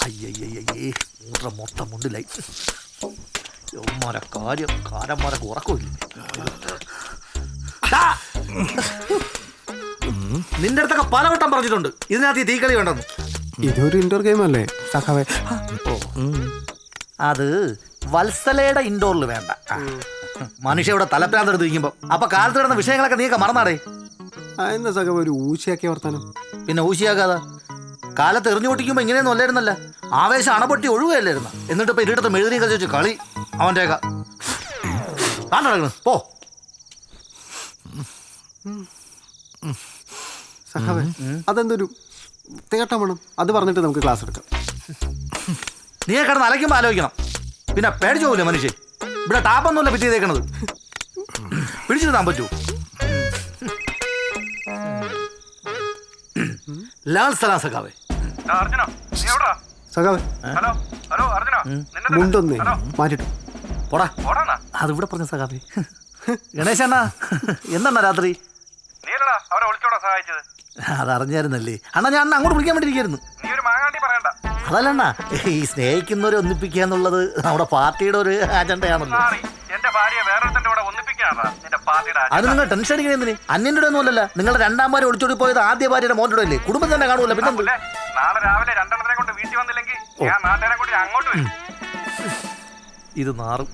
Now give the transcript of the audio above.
അയ്യയ്യേ മൊത്തം മുണ്ടിലായി. കാര്യം കാരന്മാരൊക്കെ ഉറക്കമില്ല. നിന്റെ അടുത്തൊക്കെ പലവട്ടം പറഞ്ഞിട്ടുണ്ട് ഇതിനകത്ത് ഈ തീക്കളി വേണ്ടെന്ന്. ഇതൊരു ഇൻഡോർ ഗെയിം അല്ലേ സഖാവേ? അത് വത്സലയുടെ ഇൻഡോറിൽ വേണ്ട. മനുഷ്യ ഇവിടെ തലപ്രാന്തെടുത്ത് ഇരിക്കുമ്പോ അപ്പൊ കാലത്ത് കിടന്ന വിഷയങ്ങളൊക്കെ നീയൊക്കെ മറന്നാടേ. എന്താ സഖാവേ ഒരു ഊശയാക്കിയ വർത്താനം? പിന്നെ ഊശിയാക്കാതെ കാലത്ത് എറിഞ്ഞു പൊട്ടിക്കുമ്പോ ഇങ്ങനെയൊന്നും അല്ലായിരുന്നല്ല. ആവേശം അണപൊട്ടി ഒഴുകുകയല്ലായിരുന്ന. എന്നിട്ട് ഇപ്പൊ ഇരുട്ടത്ത് മെഴുതിയും കളിച്ച് വെച്ച് കളി അവൻ്റെയൊക്കെ പോ. സഖാവേ അതെന്തൊരു തേട്ടം വേണം, അത് പറഞ്ഞിട്ട് നമുക്ക് ക്ലാസ് എടുക്കാം. നീ കിടന്ന് അലയ്ക്കുമ്പോൾ ആലോചിക്കണം. പിന്നെ പേടിച്ചു പോകില്ലേ മനുഷ്യൻ? ഇവിടെ ടാപ്പൊന്നുമില്ല ഭിത്തി ചെയ്തേക്കണത്. പിടിച്ചിരുത്താൻ പറ്റൂ? ലാൽ സലാം സഖാവേ. സഖാവേ മുണ്ടൊന്നേ മാറ്റിട്ടു പോടാ. അത് ഇവിടെ പറഞ്ഞ സഖാവേ. ഗണേശണ്ണ എന്താണ് രാത്രി? അതറിഞ്ഞായിരുന്നല്ലേ അണ്ണാ? ഞാൻ അണ്ണ അങ്ങോട്ട് വിളിക്കാൻ വേണ്ടിയിരിക്കുന്നു. അതല്ലണ്ണ, ഈ സ്നേഹിക്കുന്നവരെ ഒന്നിപ്പിക്കുക എന്നുള്ളത് നമ്മുടെ പാർട്ടിയുടെ ഒരു അജണ്ടയാണല്ലോ. അത് നിങ്ങൾ ടെൻഷൻ അടിക്കണേ. അന്യൻ്റെ ഒന്നും അല്ലല്ല. നിങ്ങളുടെ രണ്ടാം ഭാര്യ ഒളിച്ചോടി പോയത് ആദ്യ ഭാര്യയുടെ മോൻ്റെ അല്ലേ? കുടുംബം തന്നെ കാണൂല. പിന്നെ ഇത് നാറും.